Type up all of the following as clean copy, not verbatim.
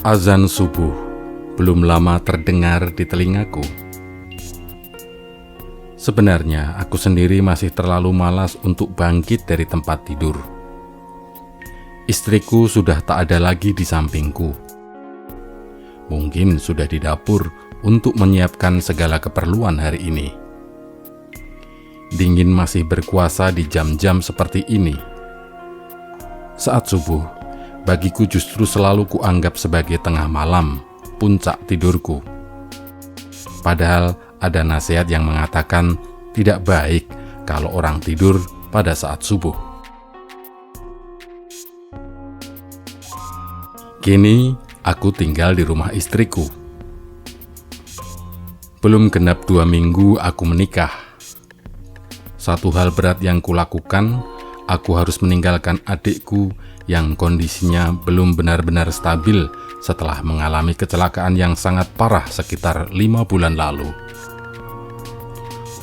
Azan subuh belum lama terdengar di telingaku. Sebenarnya aku sendiri masih terlalu malas untuk bangkit dari tempat tidur. Istriku sudah tak ada lagi di sampingku. Mungkin sudah di dapur untuk menyiapkan segala keperluan hari ini. Dingin masih berkuasa di jam-jam seperti ini. Saat subuh, bagiku justru selalu kuanggap sebagai tengah malam, puncak tidurku. Padahal ada nasihat yang mengatakan tidak baik kalau orang tidur pada saat subuh. Kini aku tinggal di rumah istriku. Belum genap 2 minggu aku menikah. Satu hal berat yang kulakukan, aku harus meninggalkan adikku yang kondisinya belum benar-benar stabil setelah mengalami kecelakaan yang sangat parah sekitar 5 bulan lalu.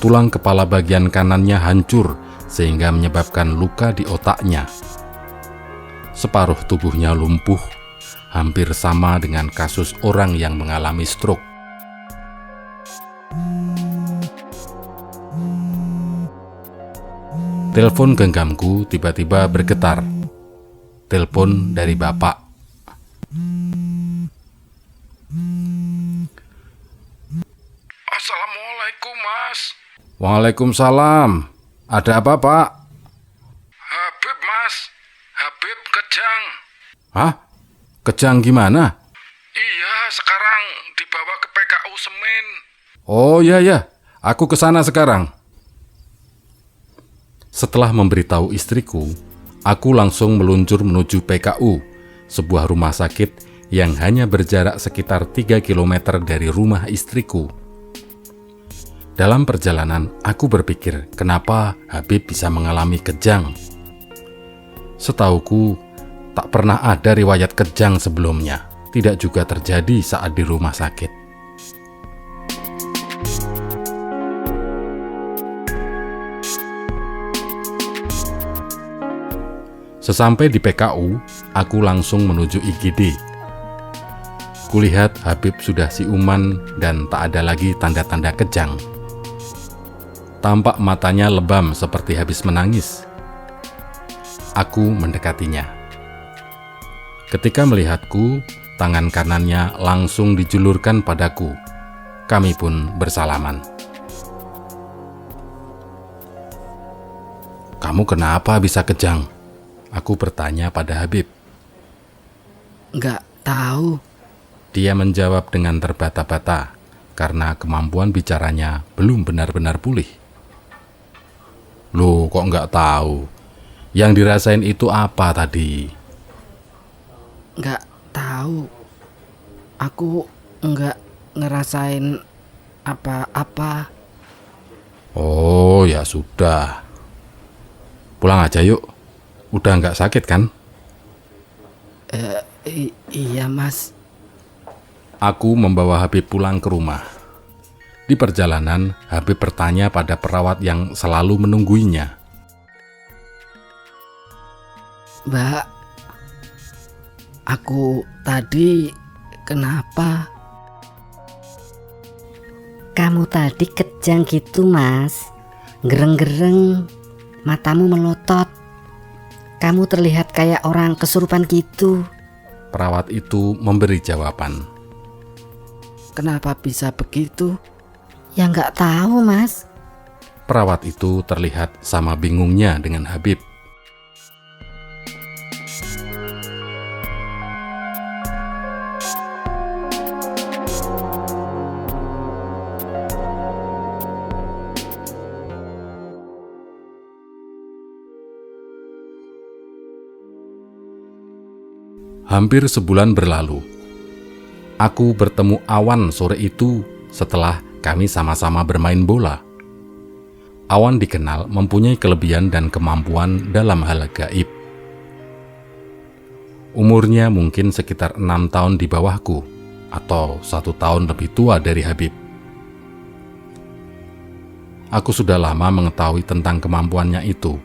Tulang kepala bagian kanannya hancur sehingga menyebabkan luka di otaknya. Separuh tubuhnya lumpuh, hampir sama dengan kasus orang yang mengalami stroke. Telepon genggamku tiba-tiba bergetar. Telepon dari bapak. Assalamualaikum, Mas. Waalaikumsalam. Ada apa, Pak? Habib, Mas. Habib kejang. Hah? Kejang gimana? Iya, sekarang dibawa ke PKU Semin. Oh ya, aku ke sana sekarang. Setelah memberitahu istriku, aku langsung meluncur menuju PKU, sebuah rumah sakit yang hanya berjarak sekitar 3 km dari rumah istriku. Dalam perjalanan, aku berpikir kenapa Habib bisa mengalami kejang. Setauku, tak pernah ada riwayat kejang sebelumnya, tidak juga terjadi saat di rumah sakit. Sesampai di PKU, aku langsung menuju IGD. Kulihat Habib sudah siuman dan tak ada lagi tanda-tanda kejang. Tampak matanya lebam seperti habis menangis. Aku mendekatinya. Ketika melihatku, tangan kanannya langsung dijulurkan padaku. Kami pun bersalaman. "Kamu kenapa bisa kejang?" Aku bertanya pada Habib. "Nggak tahu." Dia menjawab dengan terbata-bata karena kemampuan bicaranya belum benar-benar pulih. "Loh, kok nggak tahu? Yang dirasain itu apa tadi?" "Nggak tahu. Aku nggak ngerasain apa-apa." "Oh, ya sudah. Pulang aja yuk. Udah nggak sakit kan?" Iya, Mas." Aku membawa Habib pulang ke rumah. Di perjalanan, Habib bertanya pada perawat yang selalu menungguinya. "Mbak, aku tadi kenapa?" "Kamu tadi kejang gitu, Mas. Gereng-gereng, matamu melotot. Kamu terlihat kayak orang kesurupan gitu." Perawat itu memberi jawaban. "Kenapa bisa begitu?" "Ya nggak tahu, Mas." Perawat itu terlihat sama bingungnya dengan Habib. Hampir sebulan berlalu. Aku bertemu Awan sore itu setelah kami sama-sama bermain bola. Awan dikenal mempunyai kelebihan dan kemampuan dalam hal gaib. Umurnya mungkin sekitar 6 tahun di bawahku, atau 1 tahun lebih tua dari Habib. Aku sudah lama mengetahui tentang kemampuannya itu.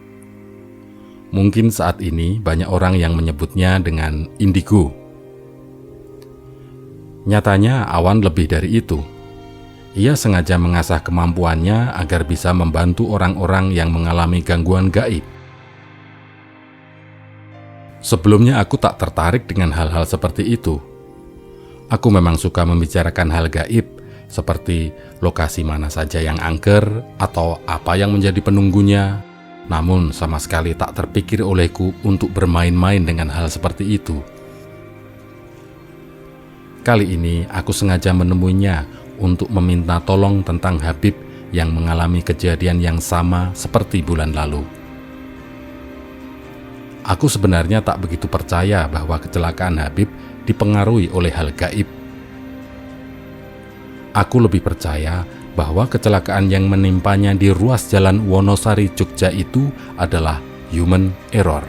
Mungkin saat ini banyak orang yang menyebutnya dengan indigo. Nyatanya Awan lebih dari itu. Ia sengaja mengasah kemampuannya agar bisa membantu orang-orang yang mengalami gangguan gaib. Sebelumnya aku tak tertarik dengan hal-hal seperti itu. Aku memang suka membicarakan hal gaib, seperti lokasi mana saja yang angker atau apa yang menjadi penunggunya. Namun sama sekali tak terpikir olehku untuk bermain-main dengan hal seperti itu. Kali ini aku sengaja menemuinya untuk meminta tolong tentang Habib yang mengalami kejadian yang sama seperti bulan lalu. Aku sebenarnya tak begitu percaya bahwa kecelakaan Habib dipengaruhi oleh hal gaib. Aku lebih percaya bahwa kecelakaan yang menimpanya di ruas jalan Wonosari, Jogja itu adalah human error.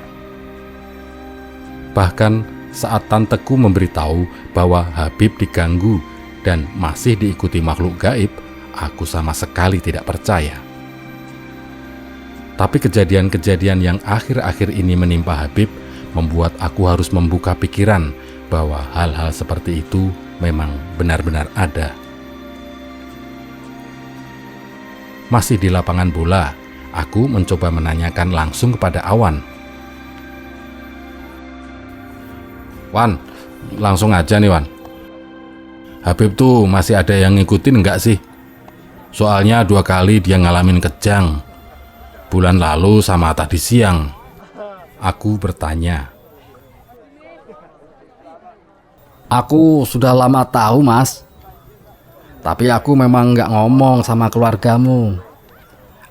Bahkan saat tanteku memberitahu bahwa Habib diganggu dan masih diikuti makhluk gaib, aku sama sekali tidak percaya. Tapi kejadian-kejadian yang akhir-akhir ini menimpa Habib membuat aku harus membuka pikiran bahwa hal-hal seperti itu memang benar-benar ada. Masih di lapangan bola, aku mencoba menanyakan langsung kepada Awan. Wan, langsung aja nih Wan. Habib tuh masih ada yang ngikutin enggak sih? Soalnya 2 kali dia ngalamin kejang. Bulan lalu sama tadi siang. Aku bertanya. Aku sudah lama tahu, Mas. Tapi aku memang nggak ngomong sama keluargamu.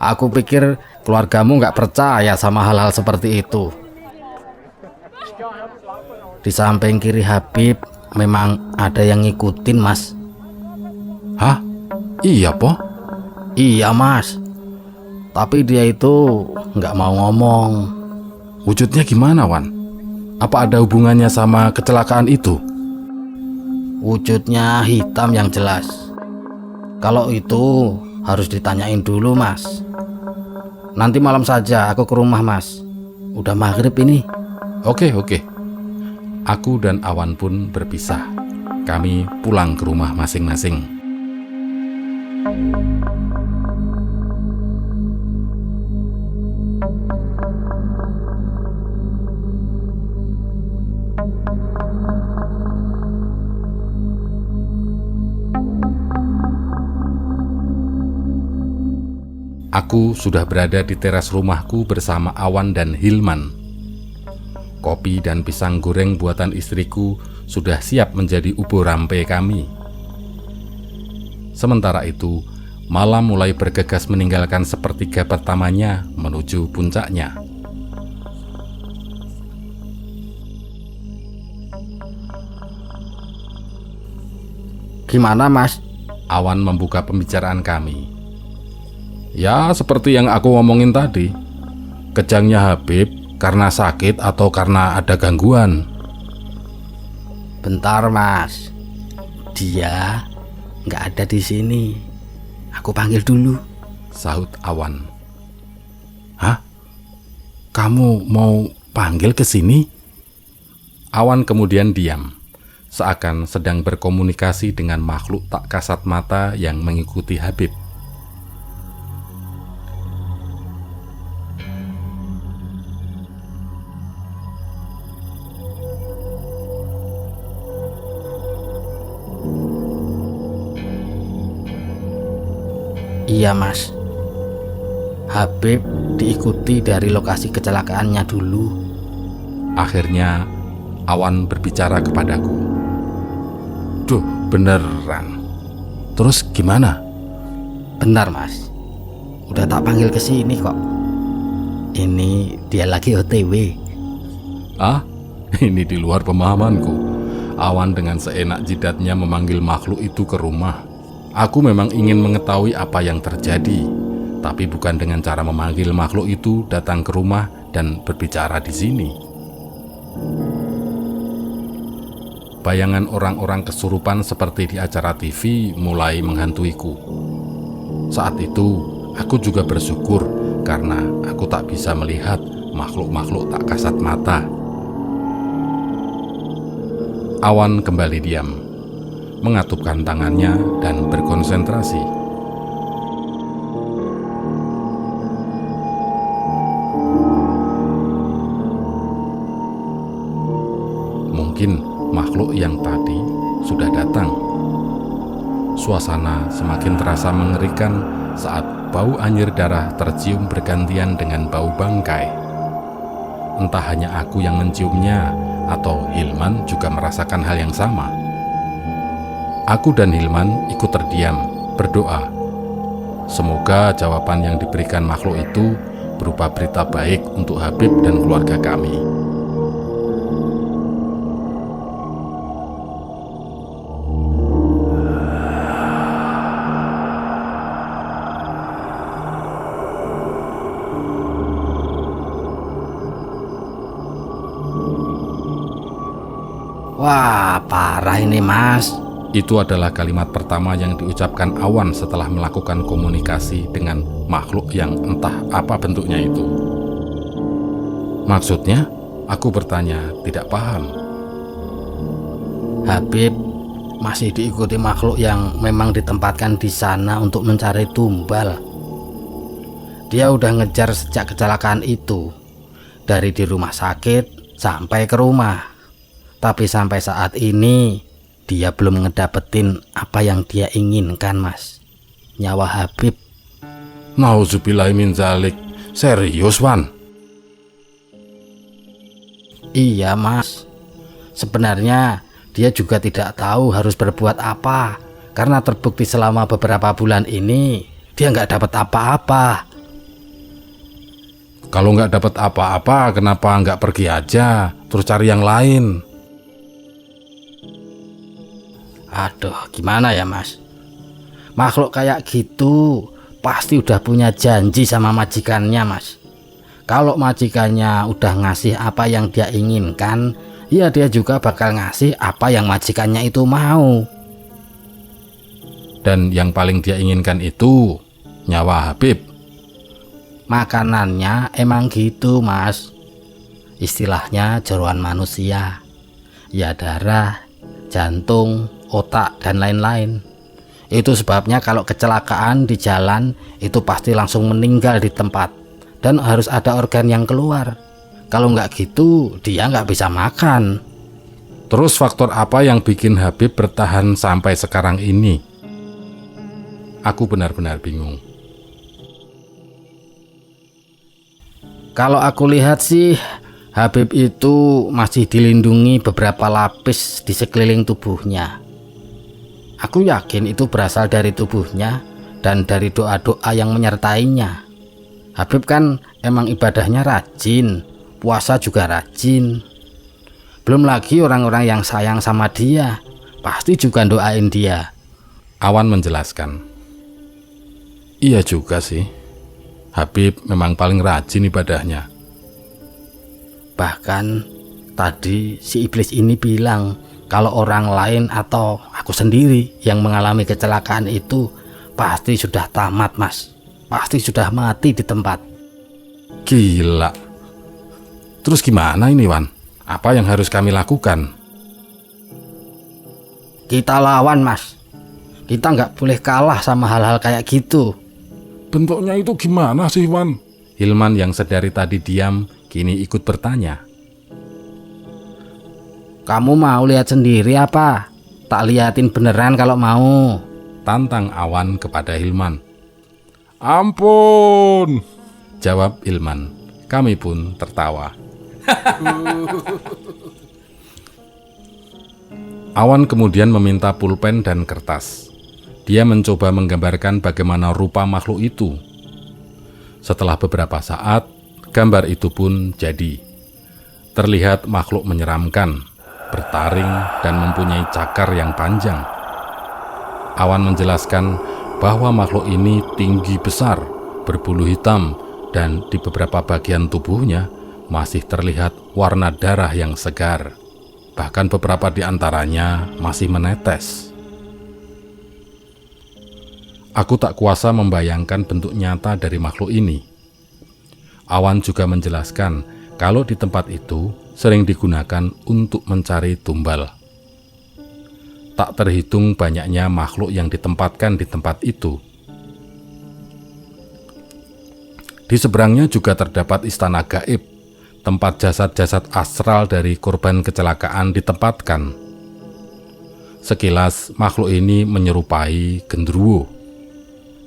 Aku pikir keluargamu nggak percaya sama hal-hal seperti itu. Di samping kiri Habib memang ada yang ngikutin, Mas. Hah? Iya, Po? Iya, Mas. Tapi dia itu nggak mau ngomong. Wujudnya gimana, Wan? Apa ada hubungannya sama kecelakaan itu? Wujudnya hitam yang jelas. Kalau itu harus ditanyain dulu, Mas. Nanti malam saja aku ke rumah, Mas. Udah maghrib ini. Oke. Aku dan Awan pun berpisah. Kami pulang ke rumah masing-masing. Aku sudah berada di teras rumahku bersama Awan dan Hilman. Kopi dan pisang goreng buatan istriku sudah siap menjadi ubur rampe kami. Sementara itu, malam mulai bergegas meninggalkan sepertiga pertamanya menuju puncaknya. Gimana, Mas? Awan membuka pembicaraan kami. Ya, seperti yang aku ngomongin tadi. Kejangnya Habib karena sakit atau karena ada gangguan? Bentar, Mas. Dia nggak ada di sini. Aku panggil dulu. Sahut Awan. Hah? Kamu mau panggil ke sini? Awan kemudian diam, seakan sedang berkomunikasi dengan makhluk tak kasat mata yang mengikuti Habib. Iya, Mas. Habib diikuti dari lokasi kecelakaannya dulu. Akhirnya Awan berbicara kepadaku. Duh, beneran. Terus gimana? Benar, Mas. Udah tak panggil ke sini kok. Ini dia lagi OTW. Ah, ini di luar pemahamanku. Awan dengan seenak jidatnya memanggil makhluk itu ke rumah. Aku memang ingin mengetahui apa yang terjadi, tapi bukan dengan cara memanggil makhluk itu datang ke rumah dan berbicara di sini. Bayangan orang-orang kesurupan seperti di acara TV mulai menghantuiku. Saat itu, aku juga bersyukur karena aku tak bisa melihat makhluk-makhluk tak kasat mata. Awan kembali diam. mengatupkan tangannya dan berkonsentrasi. Mungkin makhluk yang tadi sudah datang. Suasana semakin terasa mengerikan saat bau anyir darah tercium bergantian dengan bau bangkai. Entah hanya aku yang menciumnya atau Hilman juga merasakan hal yang sama. Aku dan Hilman ikut terdiam, berdoa. Semoga jawaban yang diberikan makhluk itu berupa berita baik untuk Habib dan keluarga kami. Wah, parah ini Mas. Itu adalah kalimat pertama yang diucapkan Awan setelah melakukan komunikasi dengan makhluk yang entah apa bentuknya itu. Maksudnya? Aku bertanya, tidak paham. Habib masih diikuti makhluk yang memang ditempatkan di sana untuk mencari tumbal. Dia udah ngejar sejak kecelakaan itu, dari di rumah sakit sampai ke rumah. Tapi sampai saat ini dia belum ngedapetin apa yang dia inginkan, Mas. Nyawa Habib. Nauzubillahi min zalik. Serius, Wan? Iya, Mas. Sebenarnya dia juga tidak tahu harus berbuat apa, karena terbukti selama beberapa bulan ini dia nggak dapat apa-apa. Kalau nggak dapat apa-apa, kenapa nggak pergi aja, terus cari yang lain? Aduh, gimana ya Mas? Makhluk kayak gitu pasti udah punya janji sama majikannya, Mas. Kalau majikannya udah ngasih apa yang dia inginkan, ya dia juga bakal ngasih apa yang majikannya itu mau. Dan yang paling dia inginkan itu nyawa Habib. Makanannya emang gitu, Mas. Istilahnya jeroan manusia. Ya darah, jantung, otak, dan lain-lain. Itu sebabnya kalau kecelakaan di jalan itu pasti langsung meninggal di tempat, dan harus ada organ yang keluar. Kalau nggak gitu dia nggak bisa makan. Terus faktor apa yang bikin Habib bertahan sampai sekarang ini? Aku benar-benar bingung. Kalau aku lihat sih, Habib itu masih dilindungi beberapa lapis di sekeliling tubuhnya. Aku yakin itu berasal dari tubuhnya dan dari doa-doa yang menyertainya. Habib kan emang ibadahnya rajin, puasa juga rajin. Belum lagi orang-orang yang sayang sama dia, pasti juga doain dia. Awan menjelaskan. Iya juga sih, Habib memang paling rajin ibadahnya. Bahkan tadi si iblis ini bilang kalau orang lain atau aku sendiri yang mengalami kecelakaan itu pasti sudah tamat, Mas. Pasti sudah mati di tempat. Gila. Terus gimana ini, Wan? Apa yang harus kami lakukan? Kita lawan, Mas. Kita nggak boleh kalah sama hal-hal kayak gitu. Bentuknya itu gimana sih, Wan? Hilman yang sedari tadi diam kini ikut bertanya. Kamu mau lihat sendiri apa? Tak liatin beneran kalau mau. Tantang Awan kepada Hilman. Ampun, jawab Hilman. Kami pun tertawa. Awan kemudian meminta pulpen dan kertas. Dia mencoba menggambarkan bagaimana rupa makhluk itu. Setelah beberapa saat, gambar itu pun jadi. Terlihat makhluk menyeramkan, bertaring dan mempunyai cakar yang panjang. Awan menjelaskan bahwa makhluk ini tinggi besar, berbulu hitam, dan di beberapa bagian tubuhnya masih terlihat warna darah yang segar. Bahkan beberapa di antaranya masih menetes. Aku tak kuasa membayangkan bentuk nyata dari makhluk ini. Awan juga menjelaskan kalau di tempat itu sering digunakan untuk mencari tumbal. Tak terhitung banyaknya makhluk yang ditempatkan di tempat itu. Di seberangnya juga terdapat istana gaib, tempat jasad-jasad astral dari korban kecelakaan ditempatkan. Sekilas makhluk ini menyerupai genderuwo.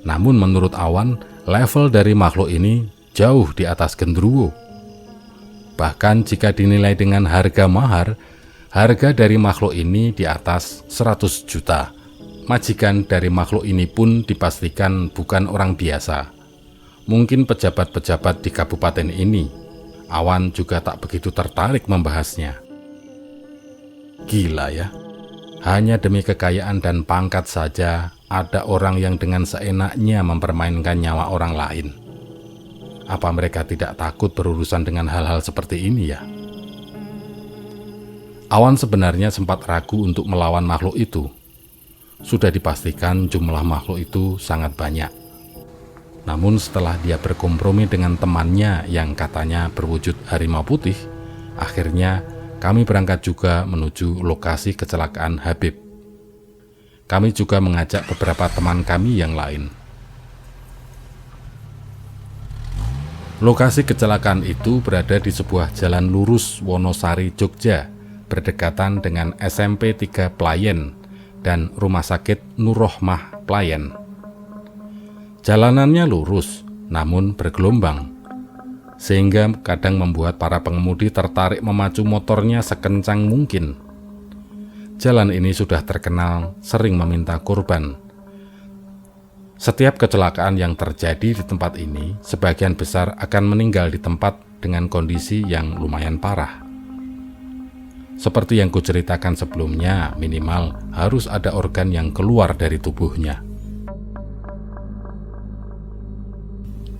Namun menurut Awan, level dari makhluk ini jauh di atas genderuwo. Bahkan jika dinilai dengan harga mahar, harga dari makhluk ini di atas 100 juta. Majikan dari makhluk ini pun dipastikan bukan orang biasa. Mungkin pejabat-pejabat di kabupaten ini. Awan juga tak begitu tertarik membahasnya. Gila ya, hanya demi kekayaan dan pangkat saja ada orang yang dengan seenaknya mempermainkan nyawa orang lain. Apa mereka tidak takut berurusan dengan hal-hal seperti ini ya? Awan sebenarnya sempat ragu untuk melawan makhluk itu. Sudah dipastikan jumlah makhluk itu sangat banyak. Namun setelah dia berkompromi dengan temannya yang katanya berwujud harimau putih, akhirnya kami berangkat juga menuju lokasi kecelakaan Habib. Kami juga mengajak beberapa teman kami yang lain. Lokasi kecelakaan itu berada di sebuah jalan lurus Wonosari, Jogja, berdekatan dengan SMP 3 Playen dan Rumah Sakit Nur Rohmah Playen. Jalanannya lurus, namun bergelombang, sehingga kadang membuat para pengemudi tertarik memacu motornya sekencang mungkin. Jalan ini sudah terkenal sering meminta korban. Setiap kecelakaan yang terjadi di tempat ini, sebagian besar akan meninggal di tempat dengan kondisi yang lumayan parah. Seperti yang kuceritakan sebelumnya, minimal harus ada organ yang keluar dari tubuhnya.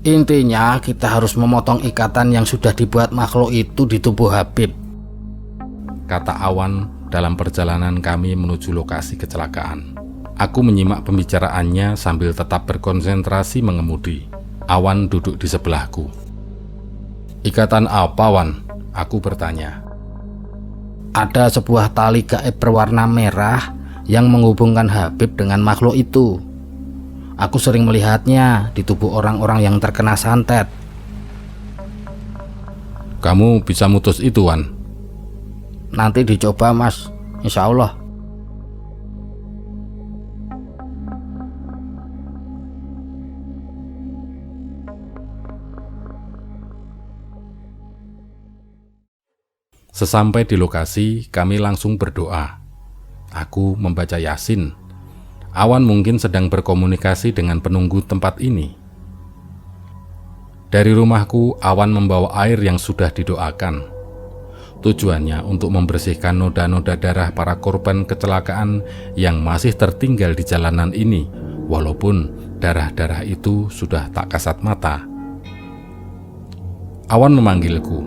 Intinya kita harus memotong ikatan yang sudah dibuat makhluk itu di tubuh Habib, kata Awan dalam perjalanan kami menuju lokasi kecelakaan. Aku menyimak pembicaraannya sambil tetap berkonsentrasi mengemudi. Awan duduk di sebelahku. Ikatan apa, Wan? Aku bertanya. Ada sebuah tali gaib berwarna merah yang menghubungkan Habib dengan makhluk itu. Aku sering melihatnya di tubuh orang-orang yang terkena santet. Kamu bisa mutus itu, Wan? Nanti dicoba, Mas. Insya Allah. Sesampai di lokasi, kami langsung berdoa. Aku membaca Yasin. Awan mungkin sedang berkomunikasi dengan penunggu tempat ini. Dari rumahku, Awan membawa air yang sudah didoakan. Tujuannya untuk membersihkan noda-noda darah para korban kecelakaan yang masih tertinggal di jalanan ini, walaupun darah-darah itu sudah tak kasat mata. Awan memanggilku,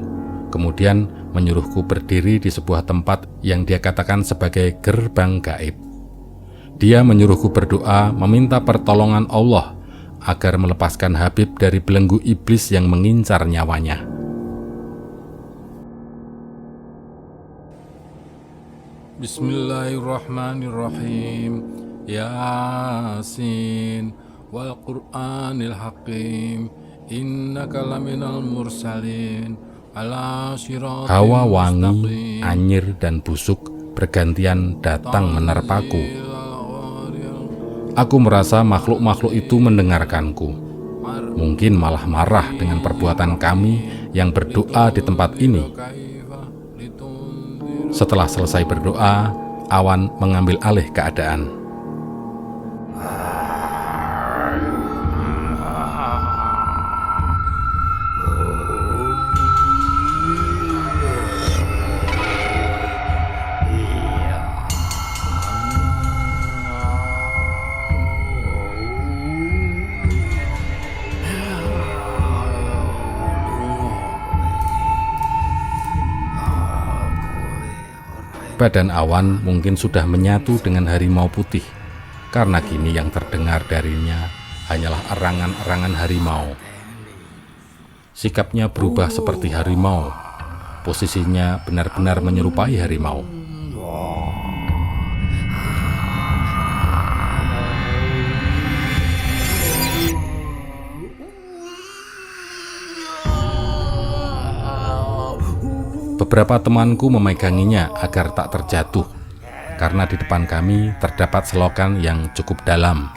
kemudian menyuruhku berdiri di sebuah tempat yang dia katakan sebagai gerbang gaib. Dia menyuruhku berdoa meminta pertolongan Allah agar melepaskan Habib dari belenggu iblis yang mengincar nyawanya. Bismillahirrahmanirrahim. Yasin wal Qur'anil Hakim. Innaka laminal mursalin. Hawa wangi, anyir, dan busuk bergantian datang menerpaku. Aku merasa makhluk-makhluk itu mendengarkanku. Mungkin malah marah dengan perbuatan kami yang berdoa di tempat ini. Setelah selesai berdoa, Awan mengambil alih keadaan. Badan Awan mungkin sudah menyatu dengan harimau putih, karena kini yang terdengar darinya hanyalah erangan-erangan harimau. Sikapnya berubah seperti harimau, posisinya benar-benar menyerupai harimau. Beberapa temanku memeganginya agar tak terjatuh, karena di depan kami terdapat selokan yang cukup dalam.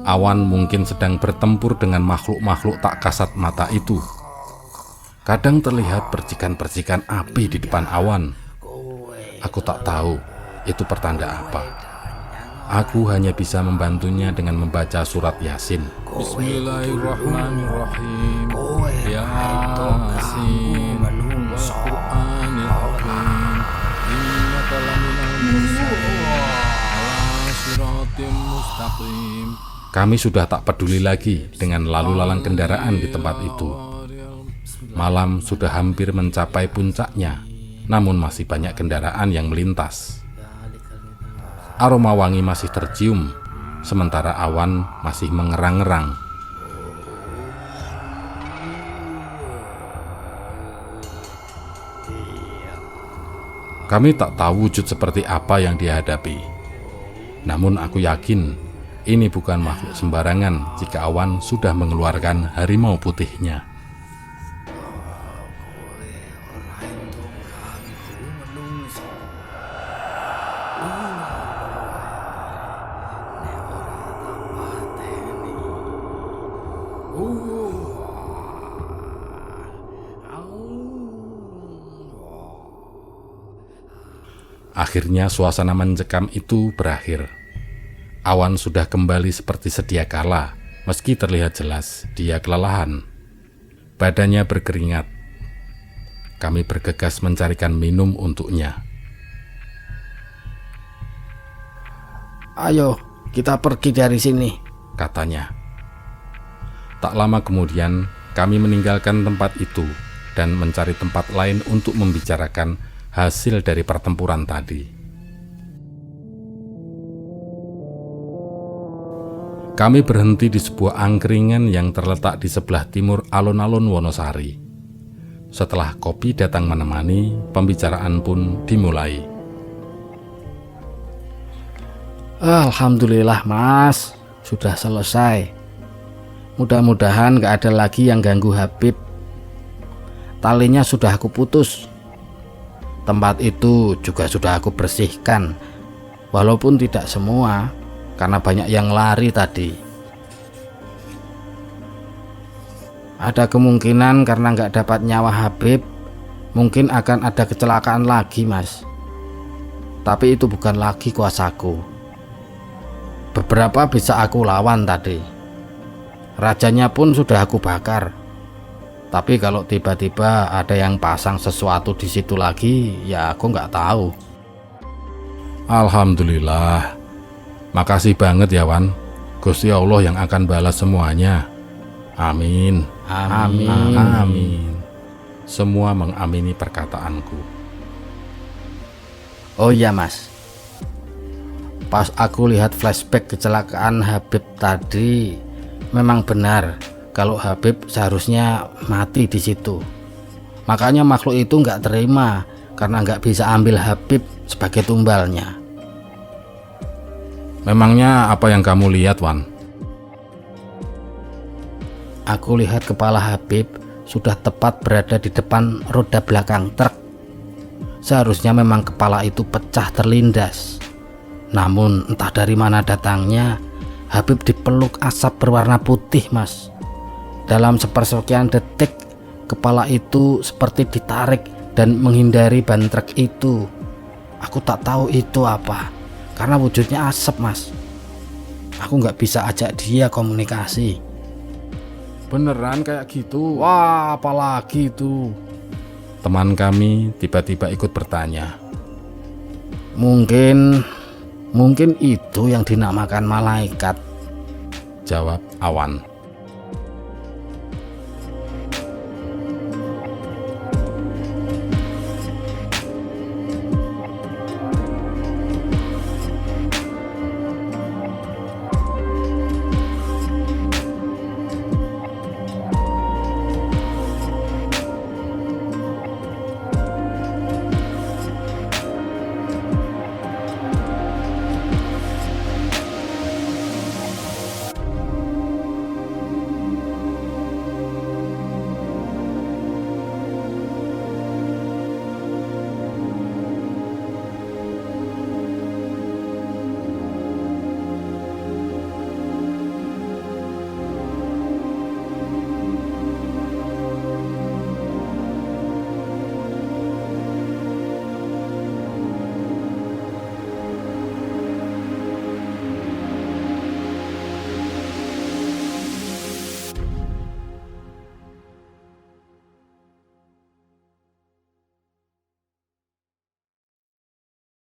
Awan mungkin sedang bertempur dengan makhluk-makhluk tak kasat mata itu. Kadang terlihat percikan-percikan api di depan awan. Aku tak tahu itu pertanda apa. Aku hanya bisa membantunya dengan membaca surat Yasin. Bismillahirrahmanirrahim. Yasin. Wal-Qur'anil Hakim. Innaka laminal mursalin. Ala siratim mustaqim. Kami sudah tak peduli lagi dengan lalu lalang kendaraan di tempat itu. Malam sudah hampir mencapai puncaknya, namun masih banyak kendaraan yang melintas. Aroma wangi masih tercium, sementara awan masih mengerang-erang. Kami tak tahu wujud seperti apa yang dihadapi. Namun aku yakin ini bukan makhluk sembarangan jika awan sudah mengeluarkan harimau putihnya. Akhirnya suasana mencekam itu berakhir. Awan sudah kembali seperti sedia kala, meski terlihat jelas dia kelelahan. Badannya berkeringat. Kami bergegas mencarikan minum untuknya. Ayo, kita pergi dari sini, katanya. Tak lama kemudian, kami meninggalkan tempat itu dan mencari tempat lain untuk membicarakan hasil dari pertempuran tadi. Kami berhenti di sebuah angkringan yang terletak di sebelah timur alun-alun Wonosari. Setelah kopi datang menemani, pembicaraan pun dimulai. Alhamdulillah Mas, sudah selesai. Mudah-mudahan gak ada lagi yang ganggu Habib. Talinya sudah aku putus. Tempat itu juga sudah aku bersihkan, walaupun tidak semua, karena banyak yang lari tadi. Ada kemungkinan karena nggak dapat nyawa Habib, mungkin akan ada kecelakaan lagi Mas. Tapi itu bukan lagi kuasaku. Beberapa bisa aku lawan tadi. Rajanya pun sudah aku bakar. Tapi kalau tiba-tiba ada yang pasang sesuatu di situ lagi, ya aku nggak tahu. Alhamdulillah. Makasih banget ya Wan. Gusti Allah yang akan balas semuanya. Amin. Amin. Amin. Semua mengamini perkataanku. Oh iya Mas, pas aku lihat flashback kecelakaan Habib tadi, memang benar kalau Habib seharusnya mati di situ. Makanya makhluk itu nggak terima karena nggak bisa ambil Habib sebagai tumbalnya. Memangnya apa yang kamu lihat, Wan? Aku lihat kepala Habib sudah tepat berada di depan roda belakang truk. Seharusnya memang kepala itu pecah terlindas. Namun entah dari mana datangnya, Habib dipeluk asap berwarna putih Mas. Dalam sepersekian detik, kepala itu seperti ditarik dan menghindari ban truk itu. Aku tak tahu itu apa, karena wujudnya asap Mas. Aku nggak bisa ajak dia komunikasi. Beneran kayak gitu? Wah, apalagi itu? Teman kami tiba-tiba ikut bertanya. Mungkin itu yang dinamakan malaikat, jawab Awan.